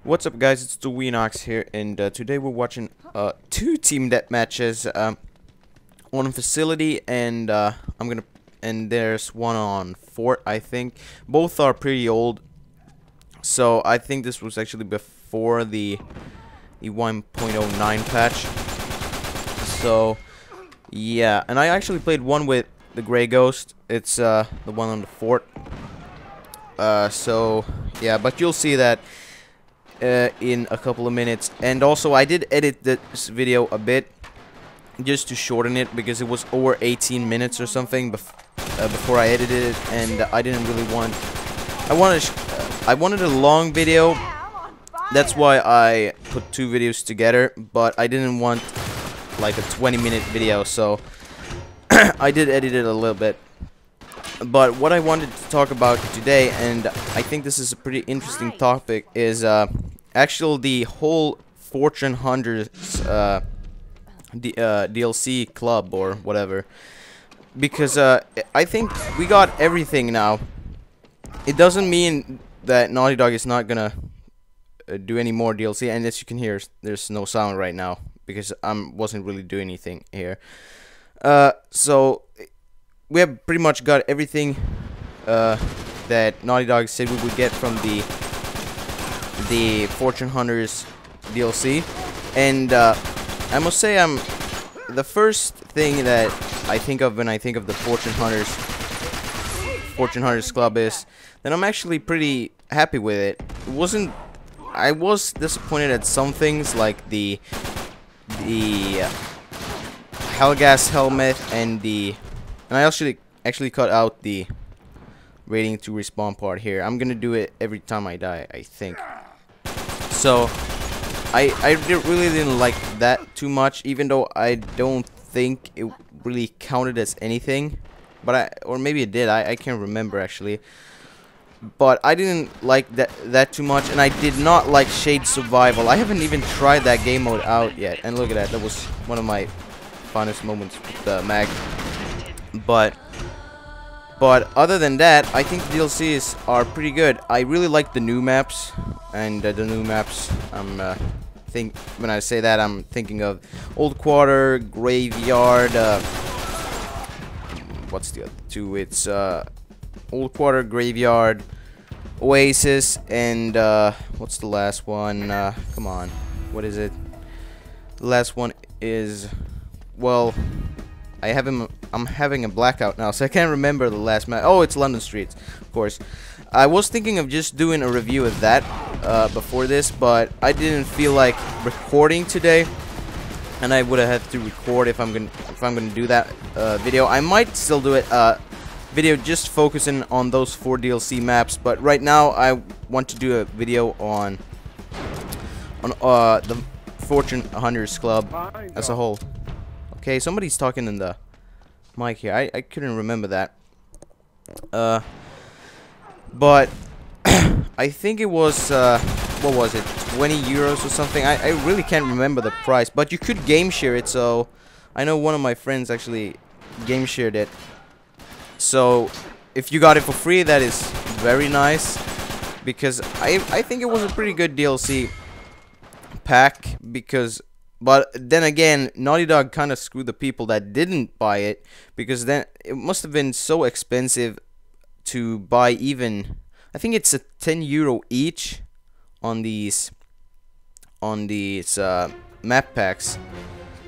What's up, guys? It's TDM here, and today we're watching two team deathmatches on a facility, and there's one on fort. I think both are pretty old, so I think this was actually before the 1.09 patch. So yeah, and I actually played one with the Gray Ghost. It's the one on the fort. So yeah, but you'll see that in a couple of minutes. And also, I did edit this video a bit just to shorten it because it was over 18 minutes or something before I edited it, and I didn't really want. I wanted a long video. That's why I put two videos together, but I didn't want like a 20-minute video, so I did edit it a little bit. But what I wanted to talk about today, and I think this is a pretty interesting topic, is actually the whole Fortune 100's DLC club or whatever. Because I think we got everything now. It doesn't mean that Naughty Dog is not gonna do any more DLC, and as you can hear, there's no sound right now because I wasn't really doing anything here. So we have pretty much got everything that Naughty Dog said we would get from the Fortune Hunters DLC, and I must say, the first thing that I think of when I think of the Fortune Hunters club is that I'm actually pretty happy with it. I was disappointed at some things like the Hellgas helmet and I actually cut out the waiting to respawn part here. I'm gonna do it every time I die, I think. So I really didn't like that too much, even though I don't think it really counted as anything. But or maybe it did. I can't remember actually. But I didn't like that too much, and I did not like Shade Survival. I haven't even tried that game mode out yet. And look at that. That was one of my finest moments with the mag. But other than that, I think the DLCs are pretty good. I really like the new maps, and the new maps. When I say that, I'm thinking of Old Quarter, Graveyard. What's the other two? It's Old Quarter, Graveyard, Oasis, and what's the last one? Come on, what is it? The last one is, well, I'm having a blackout now, so I can't remember the last map. Oh, it's London Streets, of course. I was thinking of just doing a review of that before this, but I didn't feel like recording today, and I would have had to record if I'm gonna do that video. I might still do it video just focusing on those 4 DLC maps, but right now I want to do a video on the Fortune Hunters Club as a whole. Okay, somebody's talking in the mic here. I couldn't remember that. But I think it was what was it, 20 euros or something? I really can't remember the price, but you could game share it. So I know one of my friends actually game shared it. So if you got it for free, that is very nice, because I think it was a pretty good DLC pack. But then again, Naughty Dog kind of screwed the people that didn't buy it, because then it must have been so expensive to buy. Even I think it's a 10 euro each on these map packs.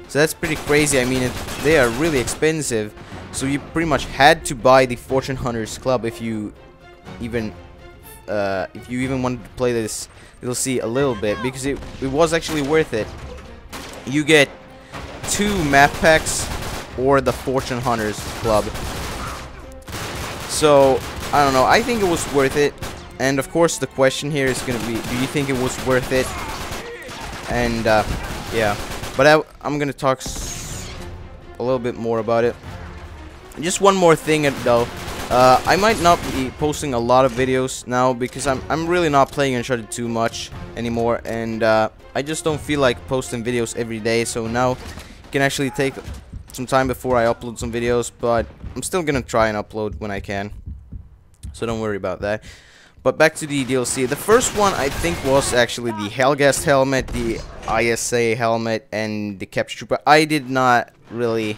So that's pretty crazy. I mean, they are really expensive. So you pretty much had to buy the Fortune Hunters Club if you even wanted to play this DLC a little bit, because it was actually worth it. You get 2 map packs or the Fortune Hunters Club. So I don't know. I think it was worth it. And of course, the question here is gonna be, do you think it was worth it? And yeah. But I'm gonna talk a little bit more about it. Just one more thing though, I might not be posting a lot of videos now because I'm really not playing Uncharted too much anymore, and I just don't feel like posting videos every day. So now it can actually take some time before I upload some videos, but I'm still gonna try and upload when I can, so don't worry about that. But back to the DLC. The first one I think was actually the Hellgast helmet, the ISA helmet, and the Capture Trooper. I did not really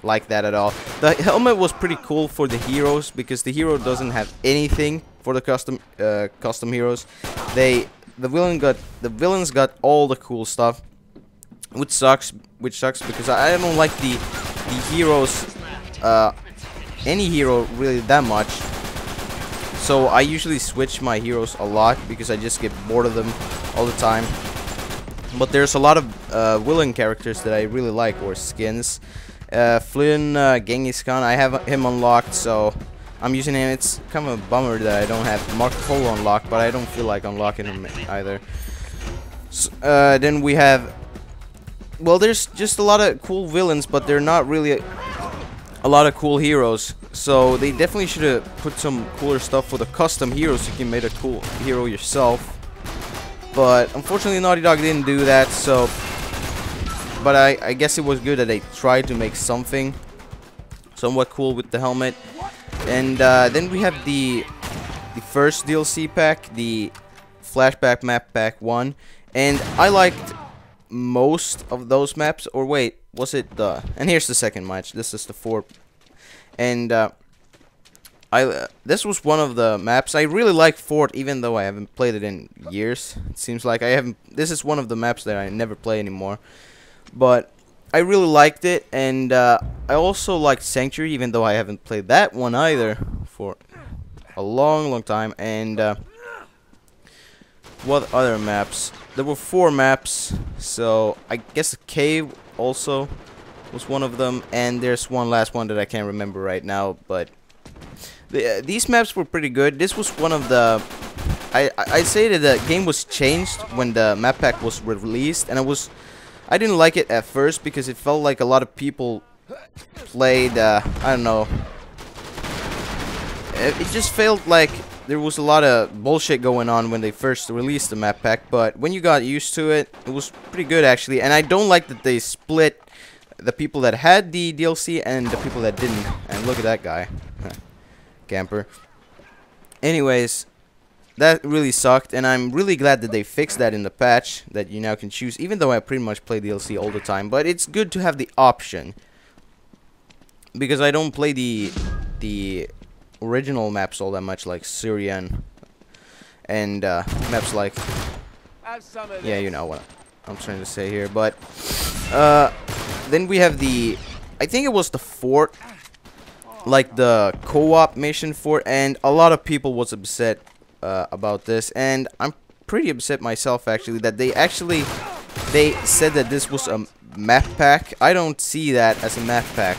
like that at all. The helmet was pretty cool for the heroes because the hero doesn't have anything for the custom heroes. The villains got all the cool stuff, which sucks because I don't like the heroes, any hero really that much. So I usually switch my heroes a lot because I just get bored of them all the time. But there's a lot of villain characters that I really like, or skins. Flynn, Genghis Khan, I have him unlocked, so I'm using him. It's kind of a bummer that I don't have Marco Polo unlocked, but I don't feel like unlocking him either. So, then we have, well, there's just a lot of cool villains, but they're not really a lot of cool heroes. So they definitely should have put some cooler stuff for the custom heroes. You can make a cool hero yourself. But unfortunately Naughty Dog didn't do that, so... But I guess it was good that they tried to make something somewhat cool with the helmet. And then we have the first DLC pack, the Flashback Map Pack 1. And I liked most of those maps. Or wait, was it the... And here's the second match. This is the fourth. And this was one of the maps. I really like Fort, even though I haven't played it in years. It seems like I haven't. This is one of the maps that I never play anymore. But I really liked it, and I also liked Sanctuary, even though I haven't played that one either for a long time. And what other maps? There were 4 maps, so I guess the cave also was one of them, and there's one last one that I can't remember right now, but these maps were pretty good. This was one of the... I'd say that the game was changed when the map pack was released, and I didn't like it at first because it felt like a lot of people played, I don't know, it just felt like there was a lot of bullshit going on when they first released the map pack, but when you got used to it, it was pretty good actually. And I don't like that they split the people that had the DLC and the people that didn't. And look at that guy. Camper. Anyways, that really sucked, and I'm really glad that they fixed that in the patch, that you now can choose, even though I pretty much play DLC all the time. But it's good to have the option, because I don't play the original maps all that much, like Syrian and maps like... Yeah, you know what I'm trying to say here. But then we have the... I think it was the fort, like the co-op mission fort, and a lot of people was upset about this, and I'm pretty upset myself actually that they said that this was a map pack. I don't see that as a map pack,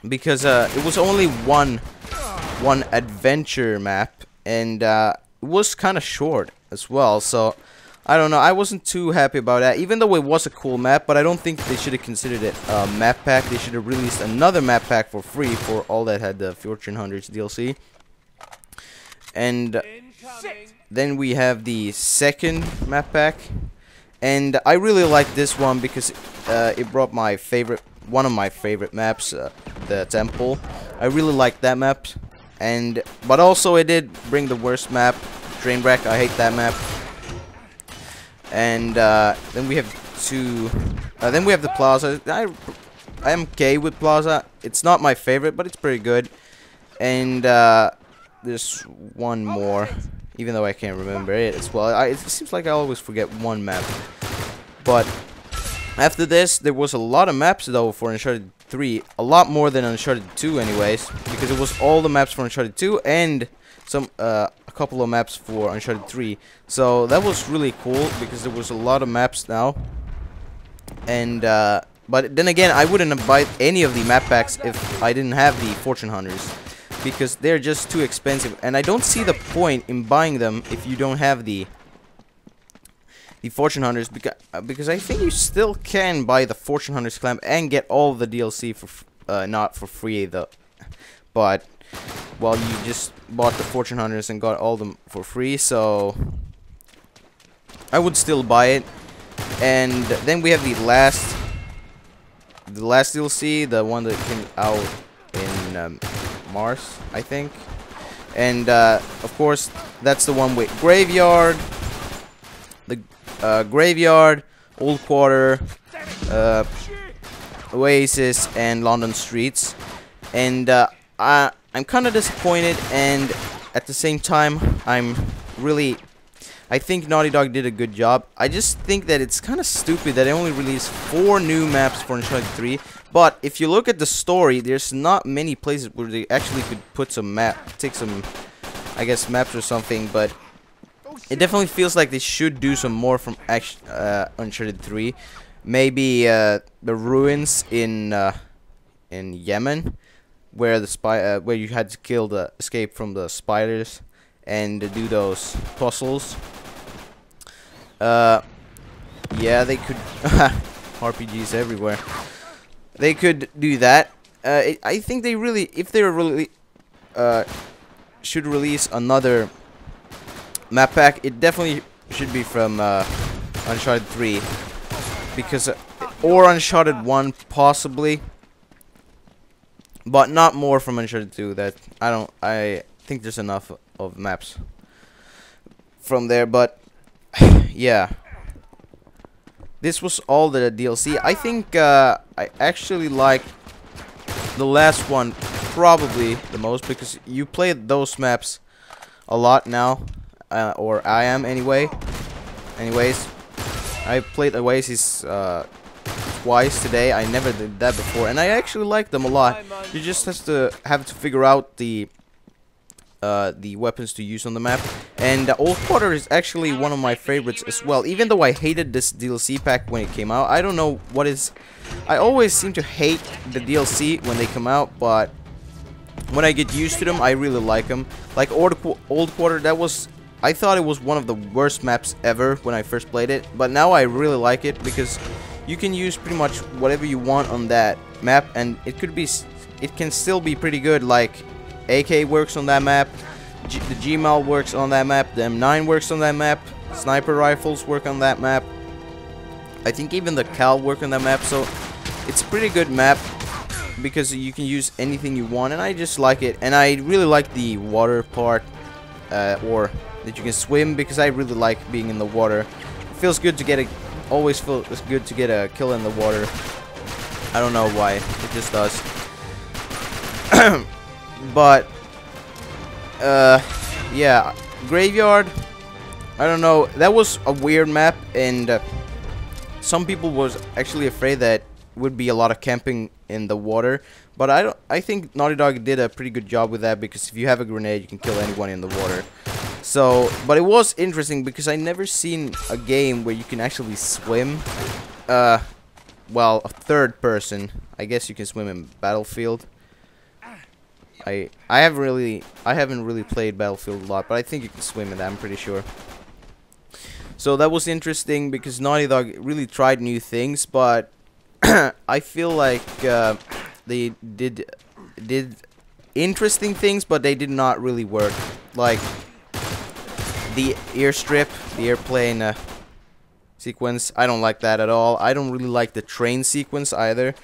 because it was only one adventure map, and it was kind of short as well, so I don't know. I wasn't too happy about that, even though it was a cool map, but I don't think they should have considered it a map pack. They should have released another map pack for free for all that had the Fortune Hunters DLC. And then we have the second map pack, and I really like this one because it brought one of my favorite maps, the temple. I really like that map, but also it did bring the worst map, Trainwreck. I hate that map. And then we have the Plaza. I am okay with Plaza. It's not my favorite, but it's pretty good. And there's one more, even though I can't remember it as well. It seems like I always forget one map. But after this, there was a lot of maps though for Uncharted 3, a lot more than Uncharted 2 anyways, because it was all the maps for Uncharted 2 and some a couple of maps for Uncharted 3. So that was really cool because there was a lot of maps now. And but then again, I wouldn't buy any of the map packs if I didn't have the Fortune Hunters, because they're just too expensive, and I don't see the point in buying them if you don't have the Fortune Hunters, because I think you still can buy the Fortune Hunters clamp and get all the DLC for not for free though, but well, you just bought the Fortune Hunters and got all of them for free, so I would still buy it. And then we have the last DLC, the one that came out in Mars, I think. And of course, that's the one with Graveyard, the Graveyard, Old Quarter, Oasis, and London Streets. And I'm kind of disappointed, and at the same time, I think Naughty Dog did a good job. I just think that it's kind of stupid that they only released 4 new maps for Uncharted 3. But if you look at the story, there's not many places where they actually could put some take some, I guess, maps or something. But it definitely feels like they should do some more from Uncharted 3. Maybe the ruins in Yemen, where where you had to escape from the spiders and do those puzzles. Yeah, they could RPGs everywhere. They could do that. I think they really, if they really should release another map pack, it definitely should be from Uncharted 3, because or Uncharted 1 possibly, but not more from Uncharted 2. That I think there's enough of maps from there. But yeah, this was all the DLC. I think I actually like the last one probably the most, because you played those maps a lot now, or I am anyway. Anyways, I played Oasis twice today. I never did that before, and I actually like them a lot. You just have to figure out the weapons to use on the map. And Old Quarter is actually one of my favorites as well, even though I hated this DLC pack when it came out. I don't know what is, I always seem to hate the DLC when they come out, but when I get used to them, I really like them. Like Old Quarter, I thought it was one of the worst maps ever when I first played it, but now I really like it because you can use pretty much whatever you want on that map, and it can still be pretty good. Like AK works on that map, the Gmal works on that map, the M9 works on that map, sniper rifles work on that map. I think even the Cal work on that map, so it's a pretty good map because you can use anything you want, and I just like it. And I really like the water part, or that you can swim, because I really like being in the water. It feels good to get always feels good to get a kill in the water. I don't know why, it just does. But yeah, Graveyard, I don't know, that was a weird map, and some people was actually afraid that would be a lot of camping in the water, but I think Naughty Dog did a pretty good job with that, because if you have a grenade, you can kill anyone in the water. So, but it was interesting because I never seen a game where you can actually swim. Well, a third person. I guess you can swim in Battlefield. I haven't really played Battlefield a lot, but I think you can swim in that, I'm pretty sure. So that was interesting because Naughty Dog really tried new things, but I feel like they did interesting things, but they did not really work. Like the airstrip, the airplane sequence, I don't like that at all. I don't really like the train sequence either.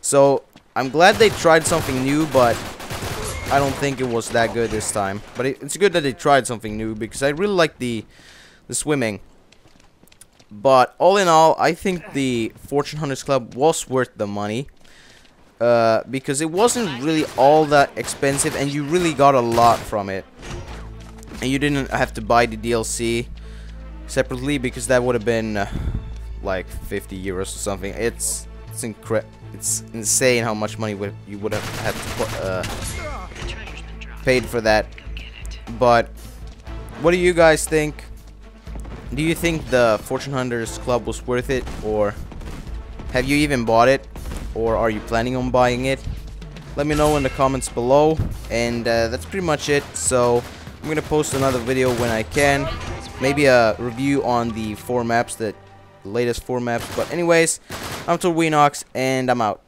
So I'm glad they tried something new, but I don't think it was that good this time. But it's good that they tried something new, because I really like the swimming. But all in all, I think the Fortune Hunters Club was worth the money, because it wasn't really all that expensive, and you really got a lot from it. And you didn't have to buy the DLC separately, because that would have been like 50 euros or something. It's insane how much money you would have had to paid for that. But what do you guys think? Do you think the Fortune Hunters Club was worth it, or have you even bought it, or are you planning on buying it? Let me know in the comments below. And that's pretty much it. So I'm gonna post another video when I can, maybe a review on the 4 maps, the latest 4 maps. But anyways, I'm TorvinoX, and I'm out.